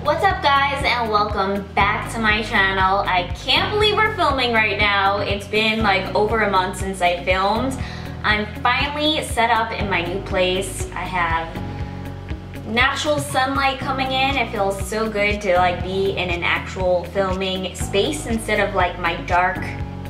What's up guys, and welcome back to my channel. I can't believe we're filming right now. It's been like over a month since I filmed. I'm finally set up in my new place. I have natural sunlight coming in. It feels so good to like be in an actual filming space instead of like my dark,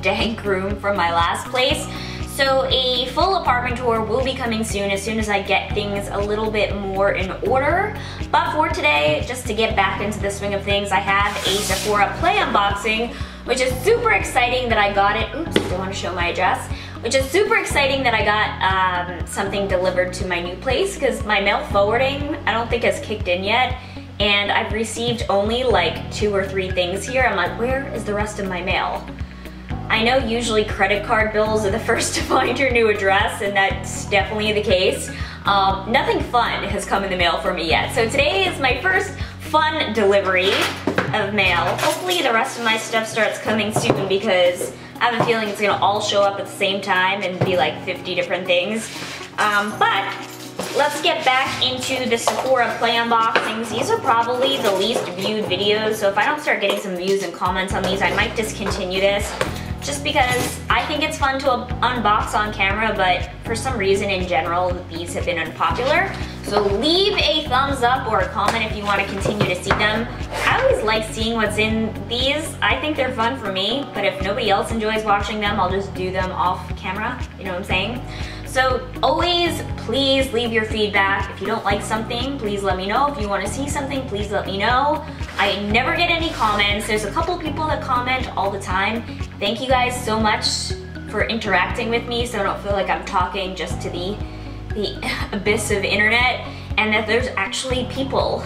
dank room from my last place. So a full apartment tour will be coming soon as I get things a little bit more in order. But for today, just to get back into the swing of things, I have a Sephora Play unboxing, which is super exciting that I got it. Oops, don't want to show my address. Which is super exciting that I got something delivered to my new place because my mail forwarding, I don't think has kicked in yet. And I've received only like 2 or 3 things here. I'm like, where is the rest of my mail? I know usually credit card bills are the first to find your new address, and that's definitely the case. Nothing fun has come in the mail for me yet. So today is my first fun delivery of mail. Hopefully the rest of my stuff starts coming soon because I have a feeling it's gonna all show up at the same time and be like 50 different things. But let's get back into the Sephora Play unboxings. These are probably the least viewed videos, so if I don't start getting some views and comments on these, I might discontinue this. Just because I think it's fun to unbox on camera, but for some reason in general, these have been unpopular. So leave a thumbs up or a comment if you want to continue to see them. I always like seeing what's in these. I think they're fun for me, but if nobody else enjoys watching them, I'll just do them off camera, you know what I'm saying? So always, please leave your feedback. If you don't like something, please let me know. If you want to see something, please let me know. I never get any comments. There's a couple people that comment all the time. Thank you guys so much for interacting with me so I don't feel like I'm talking just to the abyss of internet, and that there's actually people,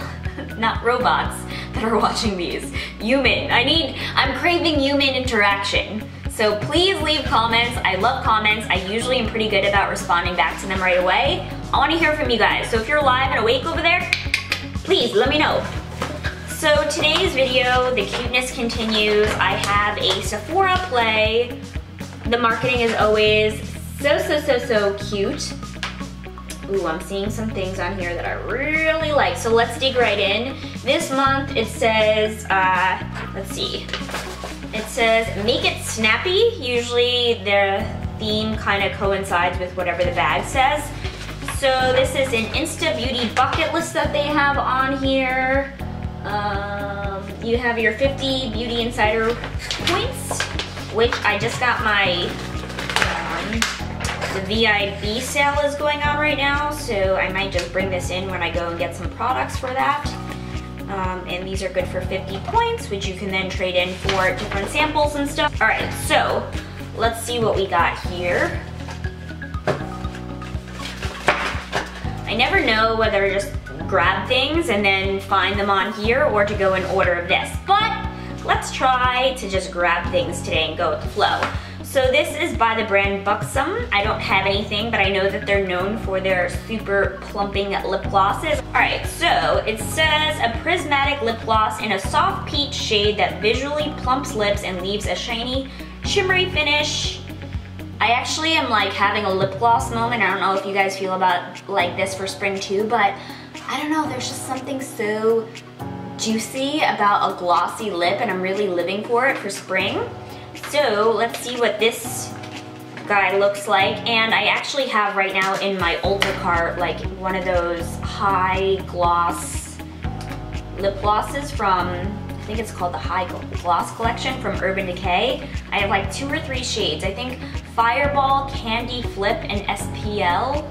not robots, that are watching these. Human. I'm craving human interaction. So please leave comments. I love comments. I usually am pretty good about responding back to them right away. I want to hear from you guys. So if you're alive and awake over there, please let me know. So today's video, the cuteness continues. I have a Sephora Play. The marketing is always so cute. Ooh, I'm seeing some things on here that I really like. So let's dig right in. This month it says, let's see. It says, make it snappy. Usually the theme kind of coincides with whatever the bag says. So this is an Insta Beauty bucket list that they have on here. You have your 50 Beauty Insider points, which I just got my, the VIB sale is going on right now, so I might just bring this in when I go and get some products for that. And these are good for 50 points, which you can then trade in for different samples and stuff. All right, so let's see what we got here. I never know whether to just grab things and then find them on here or to go in order of this, but let's try to just grab things today and go with the flow. So this is by the brand Buxom. I don't have anything, but I know that they're known for their super plumping lip glosses. All right, so it says a prismatic lip gloss in a soft peach shade that visually plumps lips and leaves a shiny, shimmery finish. I actually am like having a lip gloss moment. I don't know if you guys feel about like this for spring too, but I don't know, there's just something so juicy about a glossy lip, and I'm really living for it for spring. So let's see what this guy looks like. And I actually have right now in my Ulta cart like one of those high gloss lip glosses from, I think it's called the High Gloss Collection from Urban Decay. I have like 2 or 3 shades. I think Fireball, Candy Flip, and SPL.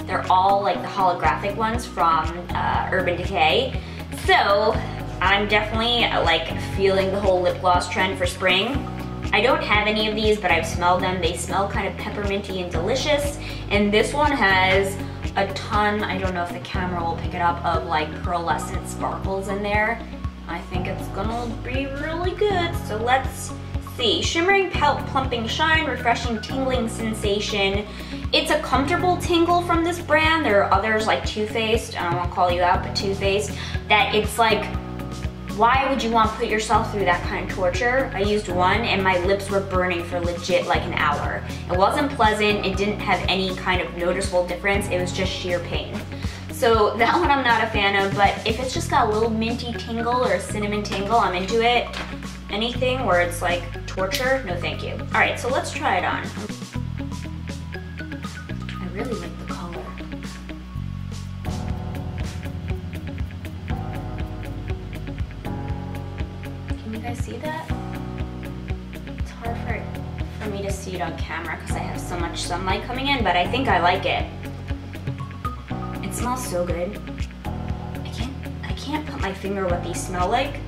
They're all like the holographic ones from Urban Decay. So I'm definitely like feeling the whole lip gloss trend for spring. I don't have any of these, but I've smelled them. They smell kind of pepperminty and delicious. And this one has a ton, I don't know if the camera will pick it up, of like pearlescent sparkles in there. I think it's gonna be really good. So let's see. Shimmering pelt, plumping shine, refreshing tingling sensation. It's a comfortable tingle from this brand. There are others like Too Faced, I don't want to call you out, but Too Faced, that it's like, why would you want to put yourself through that kind of torture? I used one and my lips were burning for legit like an hour. It wasn't pleasant, it didn't have any kind of noticeable difference, it was just sheer pain. So that one I'm not a fan of, but if it's just got a little minty tingle or a cinnamon tingle, I'm into it. Anything where it's like torture, no thank you. All right, so let's try it on. I really like the color. Can you guys see that? It's hard for me to see it on camera because I have so much sunlight coming in, but I think I like it. It smells so good. I can't put my finger what these smell like.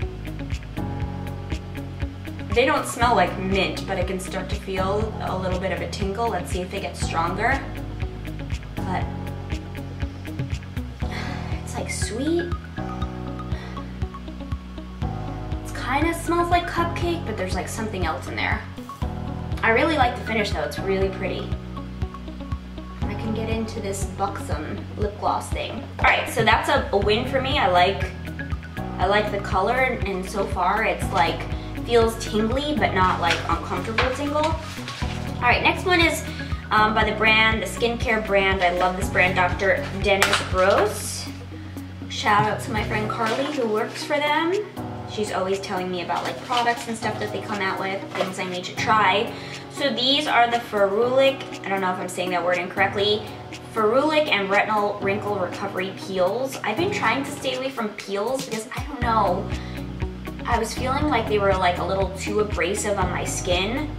They don't smell like mint, but I can start to feel a little bit of a tingle. Let's see if they get stronger. But it's like sweet. It kind of smells like cupcake, but there's like something else in there. I really like the finish though, it's really pretty. I can get into this buxom lip gloss thing. All right, so that's a win for me. I like the color, and so far it's like, feels tingly, but not like uncomfortable tingle. All right, next one is by the brand, the skincare brand. I love this brand, Dr. Dennis Gross. Shout out to my friend Carly who works for them. She's always telling me about like products and stuff that they come out with, things I need to try. So these are the ferulic, I don't know if I'm saying that word incorrectly, ferulic and retinol wrinkle recovery peels. I've been trying to stay away from peels because I don't know, I was feeling like they were like a little too abrasive on my skin,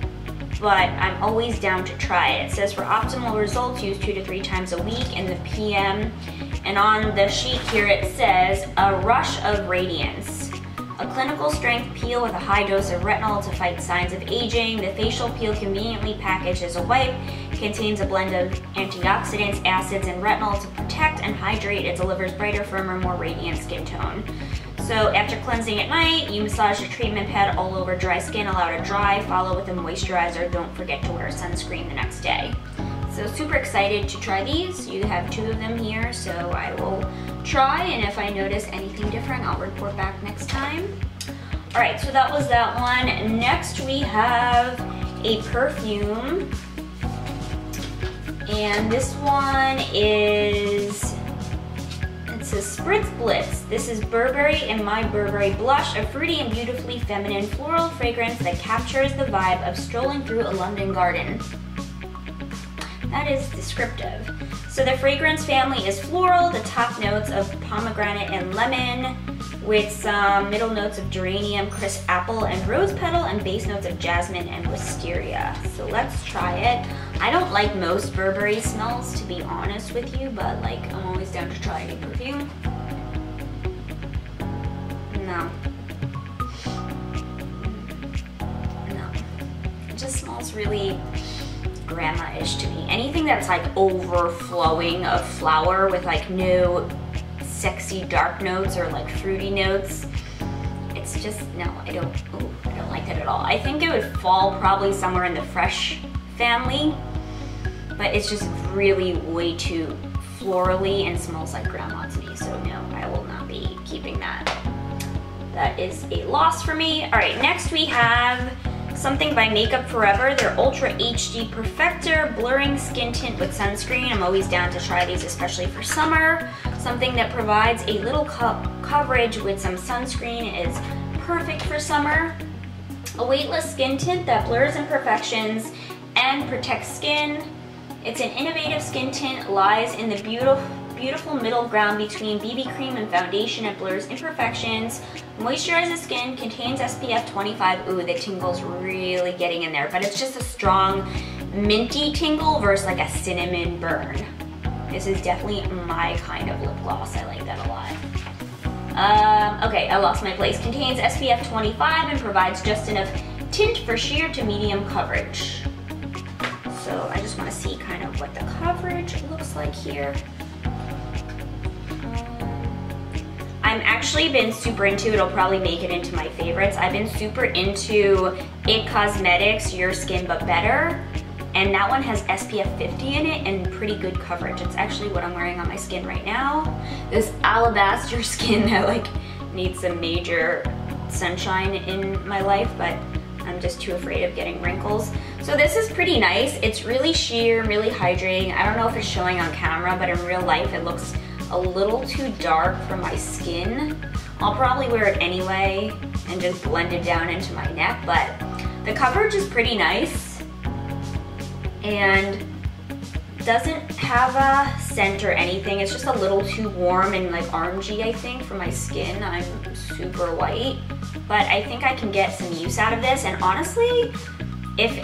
but I'm always down to try it. It says for optimal results, use 2 to 3 times a week in the PM. And on the sheet here it says, a rush of radiance. A clinical strength peel with a high dose of retinol to fight signs of aging. The facial peel, conveniently packaged as a wipe, contains a blend of antioxidants, acids, and retinol to protect and hydrate. It delivers brighter, firmer, more radiant skin tone. So after cleansing at night, you massage the treatment pad all over dry skin, allow it to dry, follow with a moisturizer. Don't forget to wear sunscreen the next day. So super excited to try these. You have 2 of them here, so I will try, and if I notice anything different, I'll report back next time. All right, so that was that one. Next we have a perfume, and this one is, it says Spritz Blitz. This is Burberry and My Burberry Blush, a fruity and beautifully feminine floral fragrance that captures the vibe of strolling through a London garden. That is descriptive. So the fragrance family is floral, the top notes of pomegranate and lemon, with some middle notes of geranium, crisp apple, and rose petal, and base notes of jasmine and wisteria. So let's try it. I don't like most Burberry smells, to be honest with you, but like I'm always down to try any perfume. No. No. It just smells really grandma-ish to me. Anything that's like overflowing of flower with like no sexy dark notes or like fruity notes, it's just, no, I don't like that at all. I think it would fall probably somewhere in the fresh family, but it's just really way too florally and smells like grandma to me, so no, I will not be keeping that. That is a loss for me. All right, next we have something by Makeup Forever, their Ultra HD Perfector Blurring Skin Tint with Sunscreen. I'm always down to try these, especially for summer. Something that provides a little coverage with some sunscreen is perfect for summer. A weightless skin tint that blurs imperfections and protects skin. It's an innovative skin tint, lies in the beautiful middle ground between BB cream and foundation. It blurs imperfections, moisturizes skin, contains SPF 25. Ooh, the tingle's really getting in there, but it's just a strong minty tingle versus like a cinnamon burn. This is definitely my kind of lip gloss. I like that a lot. Okay, I lost my place. Contains SPF 25 and provides just enough tint for sheer to medium coverage. So I just want to see kind of what the coverage looks like here. I'm actually been super into, it'll probably make it into my favorites. I've been super into IT Cosmetics Your Skin But Better, and that one has SPF 50 in it and pretty good coverage. It's actually what I'm wearing on my skin right now. This alabaster skin that like needs some major sunshine in my life, but I'm just too afraid of getting wrinkles. So this is pretty nice. It's really sheer, really hydrating. I don't know if it's showing on camera, but in real life it looks a little too dark for my skin. I'll probably wear it anyway and just blend it down into my neck, but the coverage is pretty nice and doesn't have a scent or anything. It's just a little too warm and like orangey, I think, for my skin. I'm super white, but I think I can get some use out of this. And honestly, if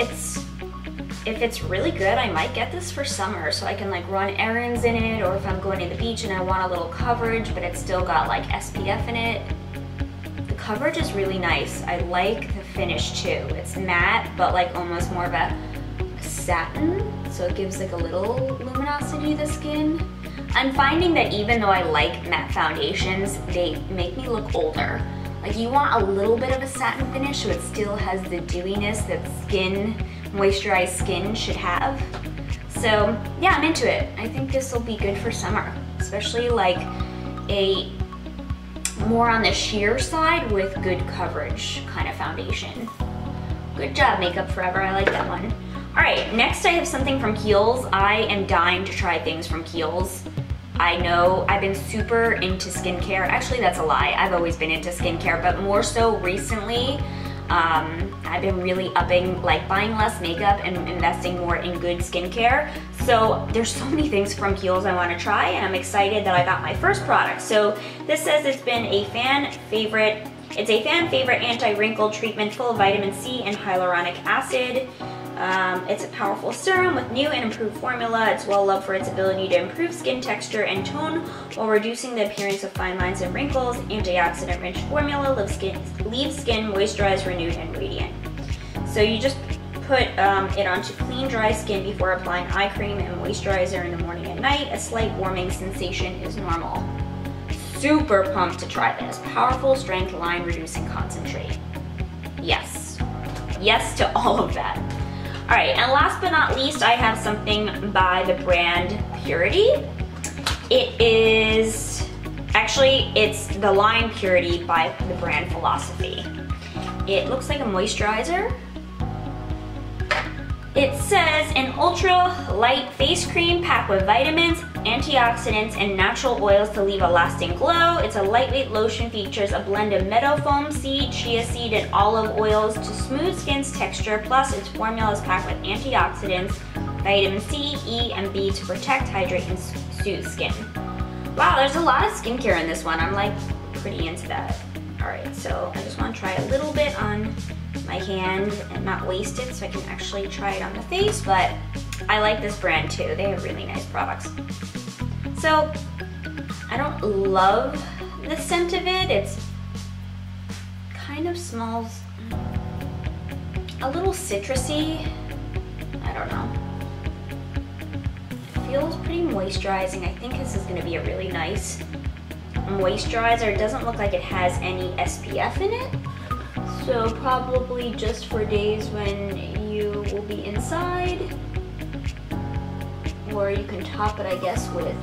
it's really good, I might get this for summer so I can like run errands in it, or if I'm going to the beach and I want a little coverage, but it's still got like SPF in it. The coverage is really nice. I like the finish too. It's matte, but like almost more of a satin, so it gives like a little luminosity to the skin. I'm finding that even though I like matte foundations, they make me look older. Like you want a little bit of a satin finish so it still has the dewiness that moisturized skin should have. So yeah, I'm into it. I think this will be good for summer, especially like a more on the sheer side with good coverage kind of foundation. Good job, Makeup Forever, I like that one. All right, next I have something from Kiehl's. I am dying to try things from Kiehl's. I know I've been super into skincare. Actually, that's a lie. I've always been into skincare, but more so recently, I've been really upping, like buying less makeup and investing more in good skincare. So there's so many things from Kiehl's I want to try, and I'm excited that I got my first product. So this says it's been a fan favorite. It's a fan favorite anti-wrinkle treatment full of vitamin C and hyaluronic acid. It's a powerful serum with new and improved formula. It's well loved for its ability to improve skin texture and tone while reducing the appearance of fine lines and wrinkles. Antioxidant-rich formula leaves skin moisturized, renewed, and radiant. So you just put it onto clean, dry skin before applying eye cream and moisturizer in the morning and night. A slight warming sensation is normal. Super pumped to try this. Powerful strength, line reducing concentrate. Yes. Yes to all of that. All right, and last but not least, I have something by the brand Purity. It's the line Purity by the brand Philosophy. It looks like a moisturizer. It says an ultra light face cream packed with vitamins, antioxidants, and natural oils to leave a lasting glow. It's a lightweight lotion, features a blend of meadow foam seed, chia seed, and olive oils to smooth skin's texture. Plus, its formula is packed with antioxidants, vitamin C, E, and B to protect, hydrate, and soothe skin. Wow, there's a lot of skincare in this one. I'm like pretty into that. All right, so I just want to try a little bit on my hand and not waste it so I can actually try it on the face, but I like this brand too. They have really nice products. So I don't love the scent of it. It's kind of smells a little citrusy. I don't know. It feels pretty moisturizing. I think this is going to be a really nice moisturizer. It doesn't look like it has any SPF in it. So probably just for days when you will be inside, or you can top it, I guess, with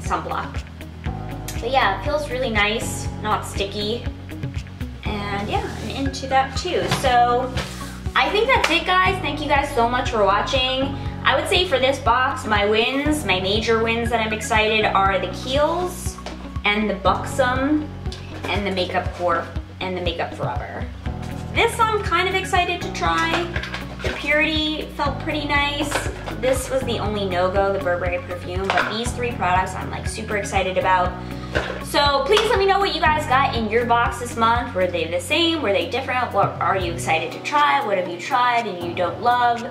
sunblock. But yeah, it feels really nice, not sticky, and yeah, I'm into that too. So I think that's it, guys. Thank you guys so much for watching. I would say for this box, my major wins that I'm excited are the Kiehl's and the Buxom and the Makeup Forever. This I'm kind of excited to try. The Purity felt pretty nice. This was the only no-go, the Burberry perfume, but these three products I'm like super excited about. So please let me know what you guys got in your box this month. Were they the same? Were they different? What are you excited to try? What have you tried and you don't love?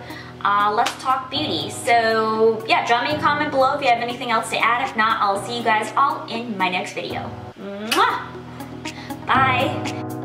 Let's talk beauty. So yeah, drop me a comment below if you have anything else to add. If not, I'll see you guys all in my next video. Mwah! Bye.